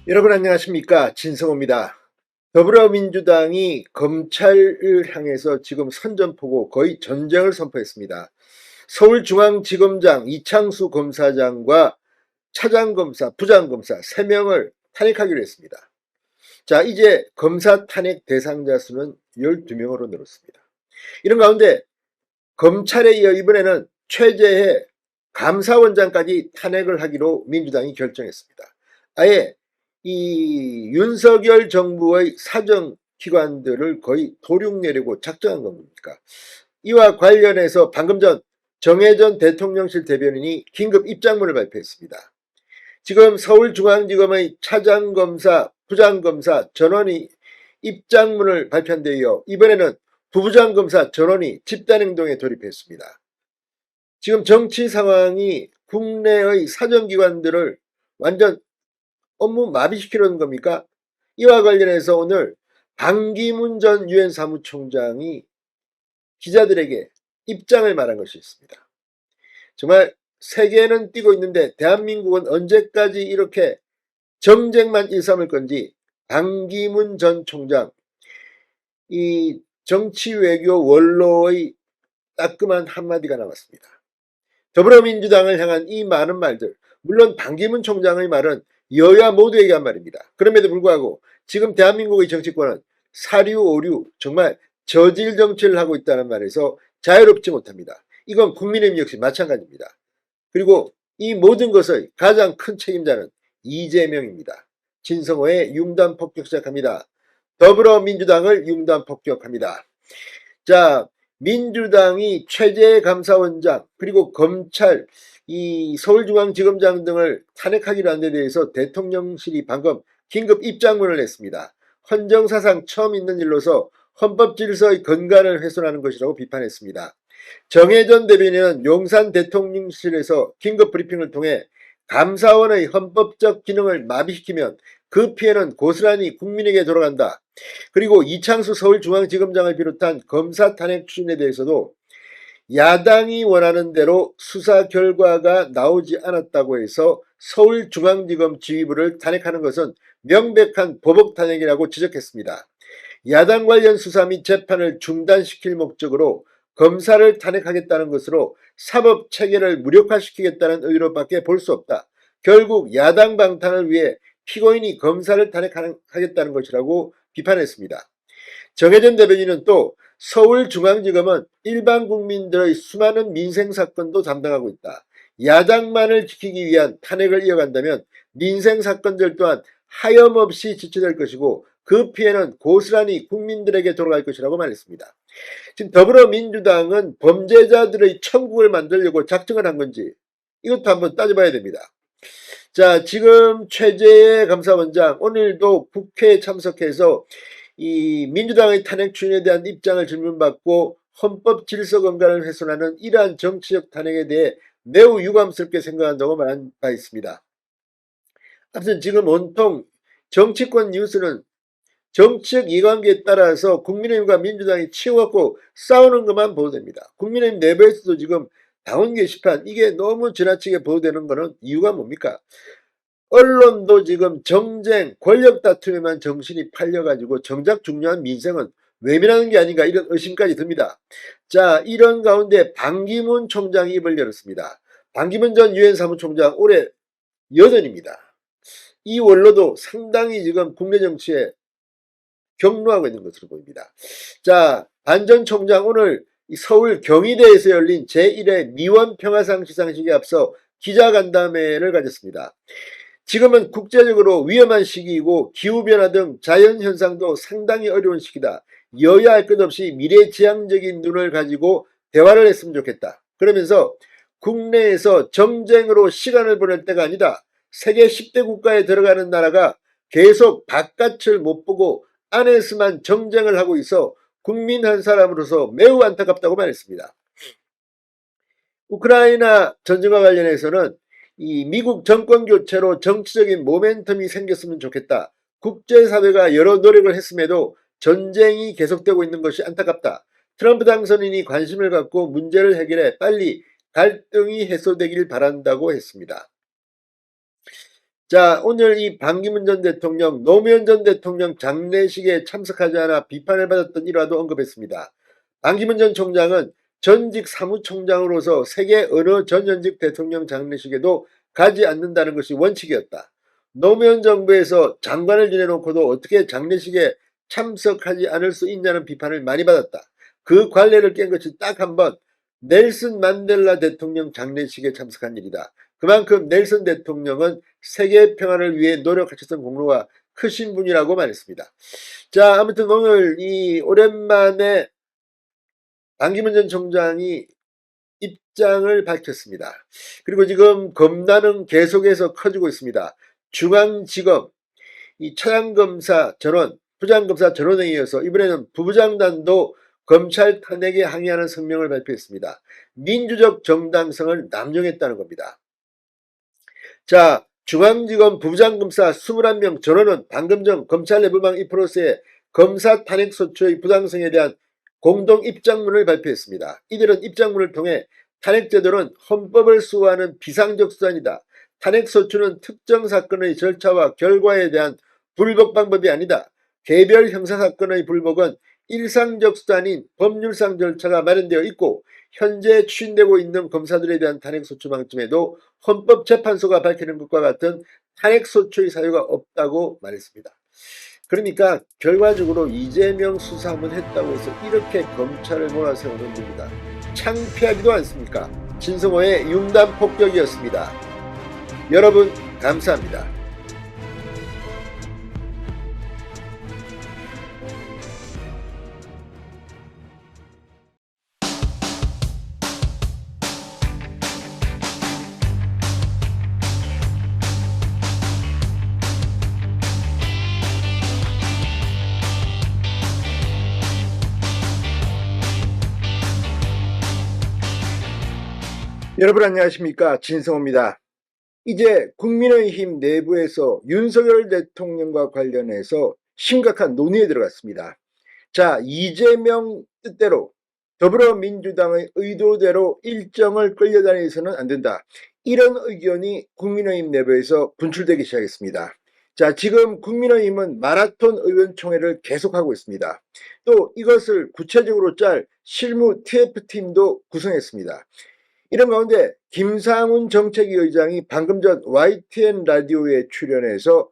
여러분 안녕하십니까, 진성호입니다. 더불어민주당이 검찰을 향해서 지금 선전포고 거의 전쟁을 선포했습니다. 서울중앙지검장 이창수 검사장과 차장검사, 부장검사 3명을 탄핵하기로 했습니다. 자, 이제 검사 탄핵 대상자 수는 12명으로 늘었습니다. 이런 가운데 검찰에 이어 이번에는 최재해 감사원장까지 탄핵을 하기로 민주당이 결정했습니다. 아예 이 윤석열 정부의 사정기관들을 거의 도륙내려고 작정한 겁니까? 이와 관련해서 방금 전 정혜전 대통령실 대변인이 긴급 입장문을 발표했습니다. 지금 서울중앙지검의 차장검사, 부장검사 전원이 입장문을 발표한 데 이어 이번에는 부부장검사 전원이 집단행동에 돌입했습니다. 지금 정치 상황이 국내의 사정기관들을 완전 업무 마비시키려는 겁니까? 이와 관련해서 오늘 반기문 전 유엔 사무총장이 기자들에게 입장을 말한 것이 있습니다. 정말 세계는 뛰고 있는데 대한민국은 언제까지 이렇게 정쟁만 일삼을 건지 반기문 전 총장, 이 정치 외교 원로의 따끔한 한마디가 나왔습니다. 더불어민주당을 향한 이 많은 말들, 물론 반기문 총장의 말은 여야 모두에게 한 말입니다. 그럼에도 불구하고 지금 대한민국의 정치권은 사류 오류, 정말 저질 정치를 하고 있다는 말에서 자유롭지 못합니다. 이건 국민의힘 역시 마찬가지입니다. 그리고 이 모든 것의 가장 큰 책임자는 이재명입니다. 진성호의 융단 폭격 시작합니다. 더불어민주당을 융단 폭격합니다. 자, 민주당이 최재해 감사원장 그리고 검찰, 이 서울중앙지검장 등을 탄핵하기로 한 데 대해서 대통령실이 방금 긴급 입장문을 냈습니다. 헌정사상 처음 있는 일로서 헌법질서의 근간을 훼손하는 것이라고 비판했습니다. 정혜전 대변인은 용산 대통령실에서 긴급 브리핑을 통해 감사원의 헌법적 기능을 마비시키면 그 피해는 고스란히 국민에게 돌아간다. 그리고 이창수 서울중앙지검장을 비롯한 검사 탄핵 추진에 대해서도 야당이 원하는 대로 수사 결과가 나오지 않았다고 해서 서울중앙지검 지휘부를 탄핵하는 것은 명백한 보복 탄핵이라고 지적했습니다. 야당 관련 수사 및 재판을 중단시킬 목적으로 검사를 탄핵하겠다는 것으로 사법체계를 무력화시키겠다는 의도밖에 볼 수 없다. 결국 야당 방탄을 위해 피고인이 검사를 탄핵하겠다는 것이라고 비판했습니다. 정혜전 대변인은 또 서울중앙지검은 일반 국민들의 수많은 민생사건도 담당하고 있다. 야당만을 지키기 위한 탄핵을 이어간다면 민생사건들 또한 하염없이 지체될 것이고 그 피해는 고스란히 국민들에게 돌아갈 것이라고 말했습니다. 지금 더불어민주당은 범죄자들의 천국을 만들려고 작정을 한 건지 이것도 한번 따져봐야 됩니다. 자, 지금 최재해 감사원장 오늘도 국회에 참석해서 이 민주당의 탄핵 추진에 대한 입장을 질문받고 헌법 질서 근간을 훼손하는 이러한 정치적 탄핵에 대해 매우 유감스럽게 생각한다고 말한 바 있습니다. 아무튼 지금 온통 정치권 뉴스는 정치적 이해관계에 따라서 국민의힘과 민주당이 치고받고 싸우는 것만 보도됩니다. 국민의힘 내부에서도 지금 당원 게시판 이게 너무 지나치게 보도되는 것은 이유가 뭡니까? 언론도 지금 정쟁, 권력 다툼에만 정신이 팔려가지고 정작 중요한 민생은 외면하는 게 아닌가 이런 의심까지 듭니다. 자, 이런 가운데 반기문 총장이 입을 열었습니다. 반기문 전 유엔 사무총장 올해 80입니다. 이 원로도 상당히 지금 국내 정치에 격노하고 있는 것으로 보입니다. 자, 반 전 총장 오늘 서울 경희대에서 열린 제1회 미원 평화상 시상식에 앞서 기자간담회를 가졌습니다. 지금은 국제적으로 위험한 시기이고 기후변화 등 자연현상도 상당히 어려운 시기다. 여야 할 것 없이 미래지향적인 눈을 가지고 대화를 했으면 좋겠다. 그러면서 국내에서 정쟁으로 시간을 보낼 때가 아니다. 세계 10대 국가에 들어가는 나라가 계속 바깥을 못 보고 안에서만 정쟁을 하고 있어 국민 한 사람으로서 매우 안타깝다고 말했습니다. 우크라이나 전쟁과 관련해서는 이 미국 정권 교체로 정치적인 모멘텀이 생겼으면 좋겠다. 국제사회가 여러 노력을 했음에도 전쟁이 계속되고 있는 것이 안타깝다. 트럼프 당선인이 관심을 갖고 문제를 해결해 빨리 갈등이 해소되길 바란다고 했습니다. 자, 오늘 이 반기문 전 대통령, 노무현 전 대통령 장례식에 참석하지 않아 비판을 받았던 일화도 언급했습니다. 반기문 전 총장은 전직 사무총장으로서 세계 어느 전현직 대통령 장례식에도 가지 않는다는 것이 원칙이었다. 노무현 정부에서 장관을 지내놓고도 어떻게 장례식에 참석하지 않을 수 있냐는 비판을 많이 받았다. 그 관례를 깬 것이 딱 한 번 넬슨 만델라 대통령 장례식에 참석한 일이다. 그만큼 넬슨 대통령은 세계 평화를 위해 노력하셨던 공로가 크신 분이라고 말했습니다. 자, 아무튼 오늘 이 오랜만에 반기문 전 총장이 입장을 밝혔습니다. 그리고 지금 검난은 계속해서 커지고 있습니다. 중앙지검 이 차장검사 전원, 부장검사 전원에 이어서 이번에는 부부장단도 검찰 탄핵에 항의하는 성명을 발표했습니다. 민주적 정당성을 남용했다는 겁니다. 자, 중앙지검 부부장검사 21명 전원은 방금 전 검찰 내부망 인프로스의 검사 탄핵소추의 부당성에 대한 공동 입장문을 발표했습니다. 이들은 입장문을 통해 탄핵제도는 헌법을 수호하는 비상적 수단이다. 탄핵소추는 특정 사건의 절차와 결과에 대한 불복 방법이 아니다. 개별 형사사건의 불복은 일상적 수단인 법률상 절차가 마련되어 있고 현재 추진되고 있는 검사들에 대한 탄핵소추 방침에도 헌법재판소가 밝히는 것과 같은 탄핵소추의 사유가 없다고 말했습니다. 그러니까 결과적으로 이재명 수사 한번 했다고 해서 이렇게 검찰을 몰아세우는 겁니다. 창피하지도 않습니까? 진성호의 융단 폭격이었습니다. 여러분 감사합니다. 여러분 안녕하십니까? 진성호입니다. 이제 국민의힘 내부에서 윤석열 대통령과 관련해서 심각한 논의에 들어갔습니다. 자, 이재명 뜻대로 더불어민주당의 의도대로 일정을 끌려다니서는 안 된다. 이런 의견이 국민의힘 내부에서 분출되기 시작했습니다. 자, 지금 국민의힘은 마라톤 의원총회를 계속하고 있습니다. 또 이것을 구체적으로 짤 실무 TF팀도 구성했습니다. 이런 가운데 김상훈 정책위 의장이 방금 전 YTN 라디오에 출연해서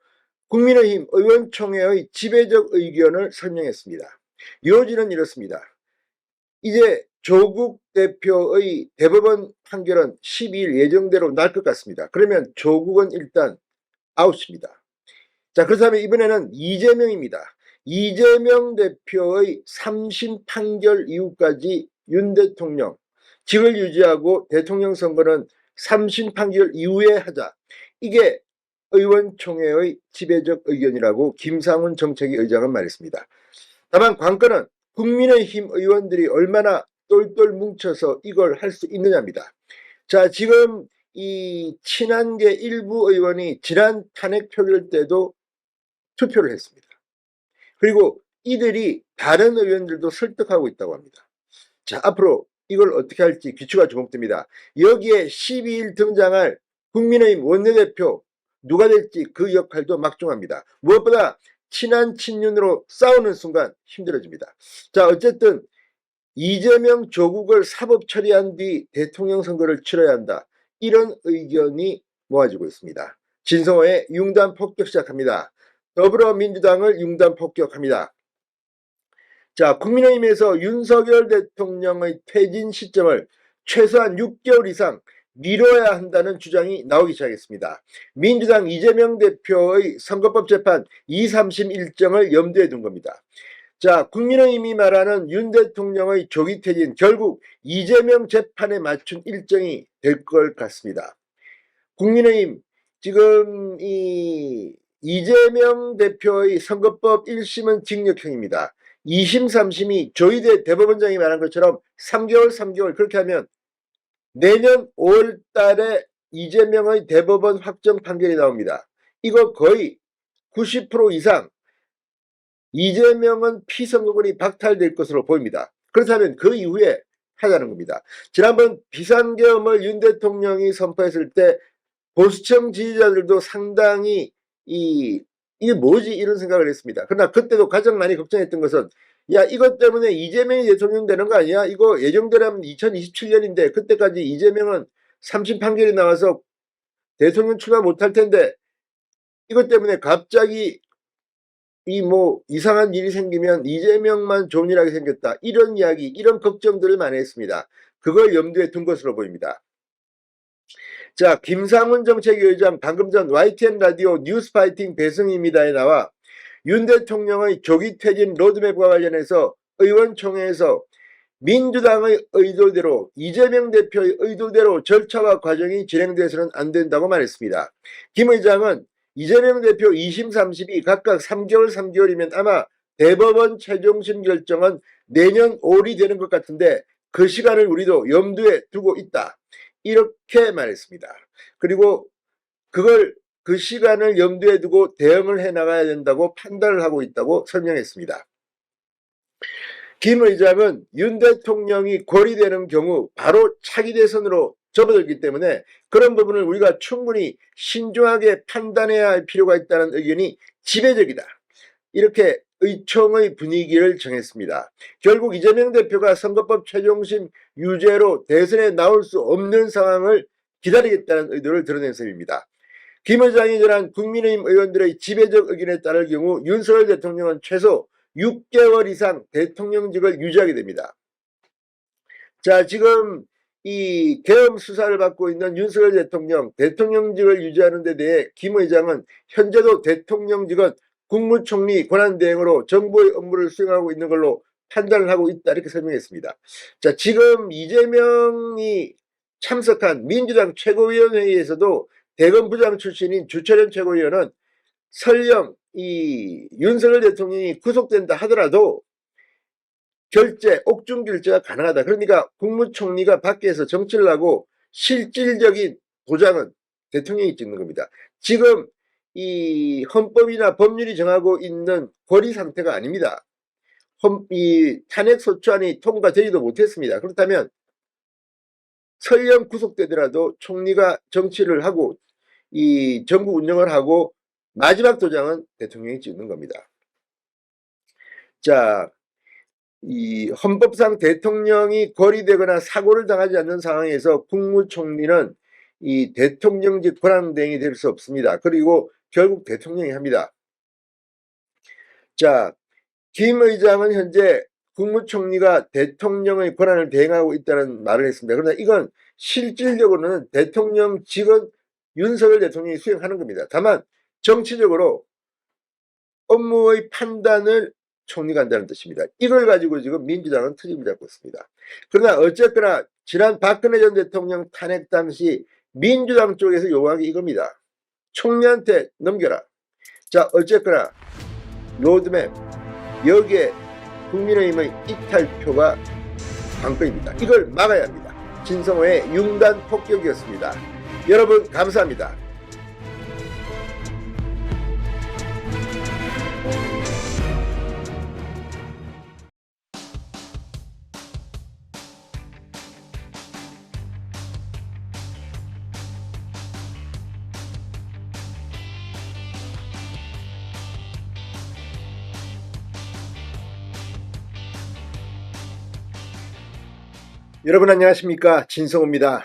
국민의힘 의원총회의 지배적 의견을 설명했습니다. 요지는 이렇습니다. 이제 조국 대표의 대법원 판결은 12일 예정대로 날 것 같습니다. 그러면 조국은 일단 아웃입니다. 자, 그렇다면 이번에는 이재명입니다. 이재명 대표의 3심 판결 이후까지 윤 대통령 직을 유지하고 대통령 선거는 3심 판결 이후에 하자. 이게 의원총회의 지배적 의견이라고 김상훈 정책위 의장은 말했습니다. 다만 관건은 국민의힘 의원들이 얼마나 똘똘 뭉쳐서 이걸 할 수 있느냐입니다. 자, 지금 이 친한계 일부 의원이 지난 탄핵 표결 때도 투표를 했습니다. 그리고 이들이 다른 의원들도 설득하고 있다고 합니다. 자, 앞으로 이걸 어떻게 할지 귀추가 주목됩니다. 여기에 12일 등장할 국민의힘 원내대표 누가 될지 그 역할도 막중합니다. 무엇보다 친한 친윤으로 싸우는 순간 힘들어집니다. 자, 어쨌든 이재명 조국을 사법 처리한 뒤 대통령 선거를 치러야 한다. 이런 의견이 모아지고 있습니다. 진성호의 융단 폭격 시작합니다. 더불어민주당을 융단 폭격합니다. 자, 국민의힘에서 윤석열 대통령의 퇴진 시점을 최소한 6개월 이상 미뤄야 한다는 주장이 나오기 시작했습니다. 민주당 이재명 대표의 선거법 재판 2, 3심 일정을 염두에 둔 겁니다. 자, 국민의힘이 말하는 윤 대통령의 조기 퇴진 결국 이재명 재판에 맞춘 일정이 될 것 같습니다. 국민의힘 지금 이재명 대표의 선거법 1심은 징역형입니다. 2심, 3심이 조희대 대법원장이 말한 것처럼 3개월 그렇게 하면 내년 5월 달에 이재명의 대법원 확정 판결이 나옵니다. 이거 거의 90% 이상 이재명은 피선거권이 박탈될 것으로 보입니다. 그렇다면 그 이후에 하자는 겁니다. 지난번 비상계엄을 윤 대통령이 선포했을 때 보수층 지지자들도 상당히 이게 뭐지 이런 생각을 했습니다. 그러나 그때도 가장 많이 걱정했던 것은 야 이것 때문에 이재명이 대통령 되는 거 아니야? 이거 예정대로면 2027년인데 그때까지 이재명은 3심 판결이 나와서 대통령 출마 못할 텐데 이것 때문에 갑자기 뭐 이상한 일이 생기면 이재명만 좋은 일 하게 생겼다. 이런 이야기, 이런 걱정들을 많이 했습니다. 그걸 염두에 둔 것으로 보입니다. 자, 김상훈 정책위의장 방금 전 YTN 라디오 뉴스파이팅 배승입니다에 나와 윤 대통령의 조기 퇴진 로드맵과 관련해서 의원총회에서 민주당의 의도대로 이재명 대표의 의도대로 절차와 과정이 진행돼서는 안 된다고 말했습니다. 김 의장은 이재명 대표 2심 3심이 각각 3개월 3개월이면 아마 대법원 최종심 결정은 내년 5월이 되는 것 같은데 그 시간을 우리도 염두에 두고 있다. 이렇게 말했습니다. 그리고 그 시간을 염두에 두고 대응을 해나가야 된다고 판단을 하고 있다고 설명했습니다. 김 의장은 윤 대통령이 고리되는 경우 바로 차기 대선으로 접어들기 때문에 그런 부분을 우리가 충분히 신중하게 판단해야 할 필요가 있다는 의견이 지배적이다. 이렇게 의총의 분위기를 정했습니다. 결국 이재명 대표가 선거법 최종심 유죄로 대선에 나올 수 없는 상황을 기다리겠다는 의도를 드러낸 셈입니다. 김 의장이 전한 국민의힘 의원들의 지배적 의견에 따를 경우 윤석열 대통령은 최소 6개월 이상 대통령직을 유지하게 됩니다. 자, 지금 이 계엄 수사를 받고 있는 윤석열 대통령, 대통령직을 유지하는 데 대해 김 의장은 현재도 대통령직은 국무총리 권한대행으로 정부의 업무를 수행하고 있는 걸로 판단을 하고 있다 이렇게 설명했습니다. 자, 지금 이재명이 참석한 민주당 최고위원회의에서도 대검 부장 출신인 주철현 최고위원은 설령 이 윤석열 대통령이 구속된다 하더라도 옥중 결제가 가능하다. 그러니까 국무총리가 밖에서 정치를 하고 실질적인 도장은 대통령이 찍는 겁니다. 지금 이 헌법이나 법률이 정하고 있는 권리 상태가 아닙니다. 이 탄핵소추안이 통과되지도 못했습니다. 그렇다면 설령 구속되더라도 총리가 정치를 하고 이 정부 운영을 하고 마지막 도장은 대통령이 찍는 겁니다. 자, 이 헌법상 대통령이 고리되거나 사고를 당하지 않는 상황에서 국무총리는 이 대통령직 권한대행이 될 수 없습니다. 그리고 결국 대통령이 합니다. 자, 김 의장은 현재 국무총리가 대통령의 권한을 대행하고 있다는 말을 했습니다. 그러나 이건 실질적으로는 대통령직은 윤석열 대통령이 수행하는 겁니다. 다만 정치적으로 업무의 판단을 총리가 한다는 뜻입니다. 이걸 가지고 지금 민주당은 트집을 잡고 있습니다. 그러나 어쨌거나 지난 박근혜 전 대통령 탄핵 당시 민주당 쪽에서 요구한 게 이겁니다. 총리한테 넘겨라. 자, 어쨌거나 로드맵 여기에 국민의힘의 이탈표가 관건입니다. 이걸 막아야 합니다. 진성호의 융단 폭격이었습니다. 여러분 감사합니다. 여러분 안녕하십니까, 진성호입니다.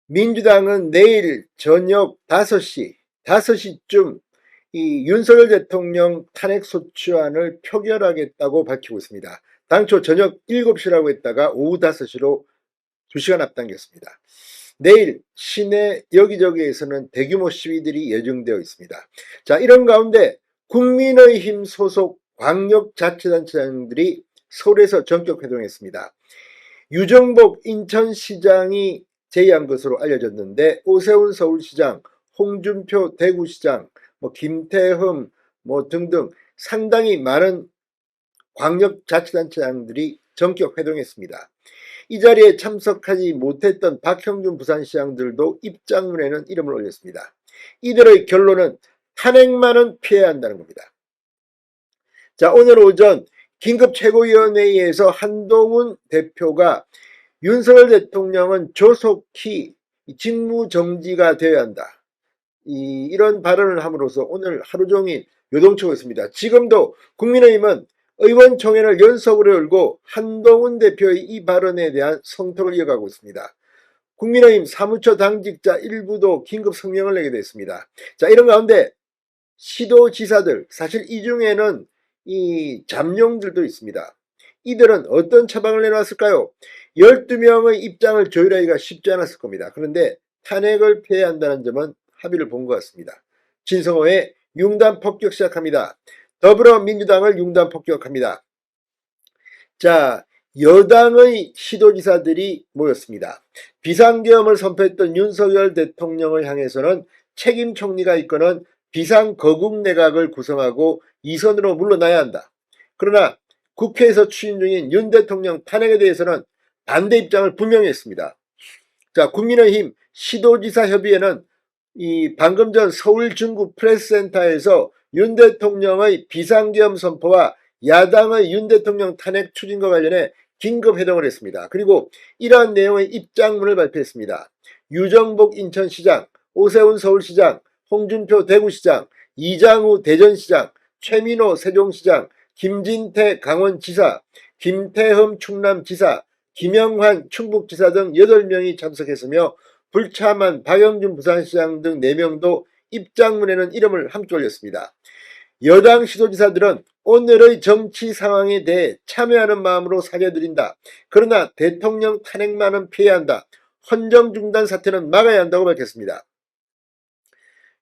민주당은 내일 저녁 5시쯤 이 윤석열 대통령 탄핵소추안을 표결하겠다고 밝히고 있습니다. 당초 저녁 7시라고 했다가 오후 5시로 2시간 앞당겼습니다. 내일 시내 여기저기에서는 대규모 시위들이 예정되어 있습니다. 자, 이런 가운데 국민의힘 소속 광역자치단체장들이 서울에서 전격 회동했습니다. 유정복 인천시장이 제의한 것으로 알려졌는데 오세훈 서울시장, 홍준표 대구시장, 김태흠 등등 상당히 많은 광역자치단체장들이 전격 회동했습니다. 이 자리에 참석하지 못했던 박형준 부산시장들도 입장문에는 이름을 올렸습니다. 이들의 결론은 탄핵만은 피해야 한다는 겁니다. 자, 오늘 오전 긴급 최고위원회의에서 한동훈 대표가 윤석열 대통령은 조속히 직무정지가 되어야 한다. 이런 발언을 함으로써 오늘 하루 종일 요동치고 있습니다. 지금도 국민의힘은 의원총회를 연속으로 열고 한동훈 대표의 이 발언에 대한 성토를 이어가고 있습니다. 국민의힘 사무처 당직자 일부도 긴급 성명을 내게 됐습니다. 자, 이런 가운데 시도지사들, 사실 이 중에는 이 잠룡들도 있습니다. 이들은 어떤 처방을 내놨을까요? 12명의 입장을 조율하기가 쉽지 않았을 겁니다. 그런데 탄핵을 피해야 한다는 점은 합의를 본 것 같습니다. 진성호의 융단 폭격 시작합니다. 더불어민주당을 융단 폭격합니다. 자, 여당의 시도지사들이 모였습니다. 비상계엄을 선포했던 윤석열 대통령을 향해서는 책임 총리가 이끄는 비상거국내각을 구성하고 이선으로 물러나야 한다. 그러나 국회에서 추진 중인 윤 대통령 탄핵에 대해서는 반대 입장을 분명히 했습니다. 자, 국민의힘 시도지사 협의회는 방금 전 서울 중구 프레스센터에서 윤 대통령의 비상계엄 선포와 야당의 윤 대통령 탄핵 추진과 관련해 긴급 회동을 했습니다. 그리고 이러한 내용의 입장문을 발표했습니다. 유정복 인천시장, 오세훈 서울시장, 홍준표 대구시장, 이장우 대전시장, 최민호 세종시장, 김진태 강원지사, 김태흠 충남지사, 김영환 충북지사 등 8명이 참석했으며 불참한 박영준 부산시장 등 4명도 입장문에는 이름을 함께 올렸습니다. 여당 시도지사들은 오늘의 정치 상황에 대해 참여하는 마음으로 사죄드린다. 그러나 대통령 탄핵만은 피해야 한다. 헌정 중단 사태는 막아야 한다고 밝혔습니다.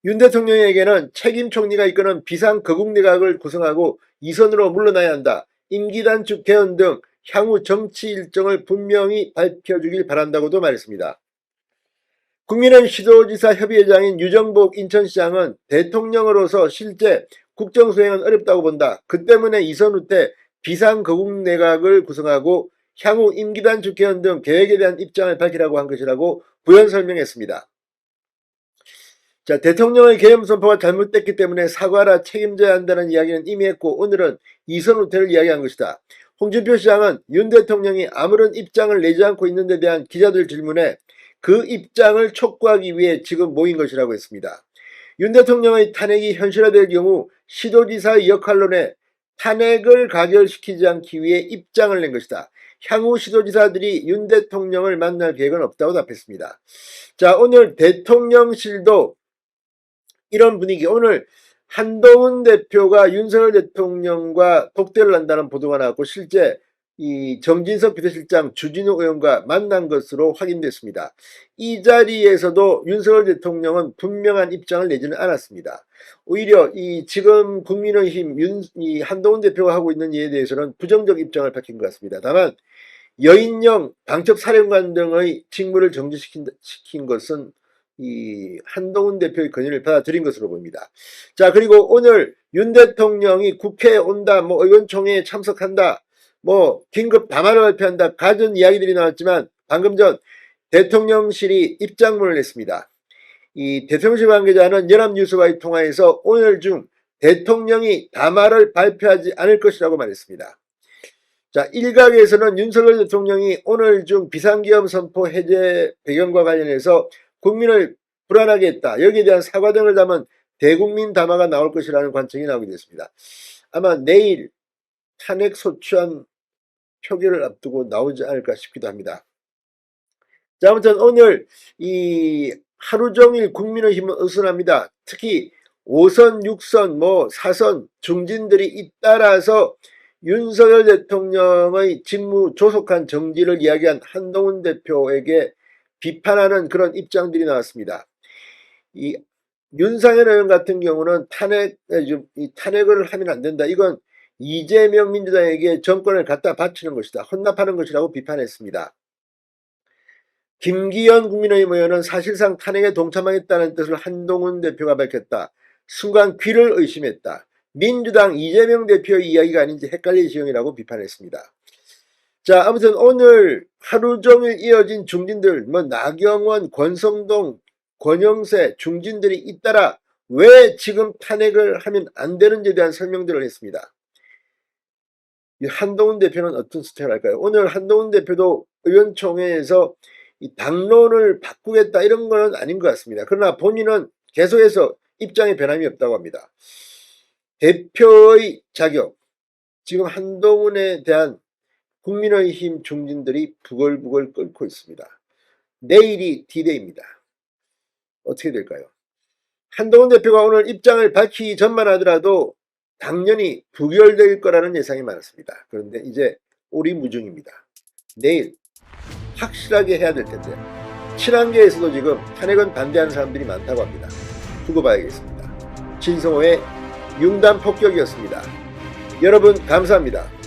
윤 대통령에게는 책임 총리가 이끄는 비상거국내각을 구성하고 이선으로 물러나야 한다. 임기 단축 개헌 등 향후 정치 일정을 분명히 밝혀주길 바란다고도 말했습니다. 국민의힘 시도지사 협의회장인 유정복 인천시장은 대통령으로서 실제 국정수행은 어렵다고 본다. 그 때문에 이선 후퇴 비상거국내각을 구성하고 향후 임기 단축 개헌 등 계획에 대한 입장을 밝히라고 한 것이라고 부연 설명했습니다. 자, 대통령의 계엄 선포가 잘못됐기 때문에 사과하라 책임져야 한다는 이야기는 이미 했고 오늘은 이선 후퇴를 이야기한 것이다. 홍준표 시장은 윤 대통령이 아무런 입장을 내지 않고 있는 데 대한 기자들 질문에 그 입장을 촉구하기 위해 지금 모인 것이라고 했습니다. 윤 대통령의 탄핵이 현실화될 경우 시도지사의 역할론에 탄핵을 가결시키지 않기 위해 입장을 낸 것이다. 향후 시도지사들이 윤 대통령을 만날 계획은 없다고 답했습니다. 자, 오늘 대통령실도 이런 분위기, 오늘 한동훈 대표가 윤석열 대통령과 독대를 한다는 보도가 나왔고 실제 이 정진석 비서실장 주진우 의원과 만난 것으로 확인됐습니다. 이 자리에서도 윤석열 대통령은 분명한 입장을 내지는 않았습니다. 오히려 이 지금 국민의힘 이 한동훈 대표가 하고 있는 일에 대해서는 부정적 입장을 밝힌 것 같습니다. 다만 여인영 방첩사령관 등의 직무를 정지시킨 것은 이 한동훈 대표의 건의를 받아들인 것으로 보입니다. 자, 그리고 오늘 윤 대통령이 국회에 온다, 의원총회에 참석한다, 긴급 담화를 발표한다, 가진 이야기들이 나왔지만 방금 전 대통령실이 입장문을 냈습니다. 이 대통령실 관계자는 연합뉴스와의 통화에서 오늘 중 대통령이 담화를 발표하지 않을 것이라고 말했습니다. 자, 일각에서는 윤석열 대통령이 오늘 중 비상계엄 선포 해제 배경과 관련해서 국민을 불안하게 했다. 여기에 대한 사과 등을 담은 대국민 담화가 나올 것이라는 관측이 나오게 됐습니다. 아마 내일 탄핵 소추안 표결을 앞두고 나오지 않을까 싶기도 합니다. 자, 아무튼 오늘 이 하루 종일 국민의힘은 어수선합니다. 특히 5선, 6선, 4선 중진들이 잇따라서 윤석열 대통령의 직무 조속한 정지를 이야기한 한동훈 대표에게 비판하는 그런 입장들이 나왔습니다. 이 윤상현 의원 같은 경우는 탄핵을 하면 안 된다. 이건 이재명 민주당에게 정권을 갖다 바치는 것이다. 혼납하는 것이라고 비판했습니다. 김기현 국민의힘 의원은 사실상 탄핵에 동참하겠다는 뜻을 한동훈 대표가 밝혔다. 순간 귀를 의심했다. 민주당 이재명 대표의 이야기가 아닌지 헷갈릴 지경이라고 비판했습니다. 자, 아무튼 오늘 하루 종일 이어진 중진들, 나경원, 권성동, 권영세 중진들이 잇따라 왜 지금 탄핵을 하면 안 되는지에 대한 설명들을 했습니다. 한동훈 대표는 어떤 스타일을 할까요? 오늘 한동훈 대표도 의원총회에서 이 당론을 바꾸겠다 이런 거는 아닌 것 같습니다. 그러나 본인은 계속해서 입장에 변함이 없다고 합니다. 대표의 자격, 지금 한동훈에 대한 국민의힘 중진들이 부글부글 끓고 있습니다. 내일이 D-Day입니다. 어떻게 될까요? 한동훈 대표가 오늘 입장을 밝히기 전만 하더라도 당연히 부결될 거라는 예상이 많았습니다. 그런데 이제 오리무중입니다. 내일 확실하게 해야 될 텐데 친한계에서도 지금 탄핵은 반대하는 사람들이 많다고 합니다. 두고 봐야겠습니다. 진성호의 융단 폭격이었습니다. 여러분 감사합니다.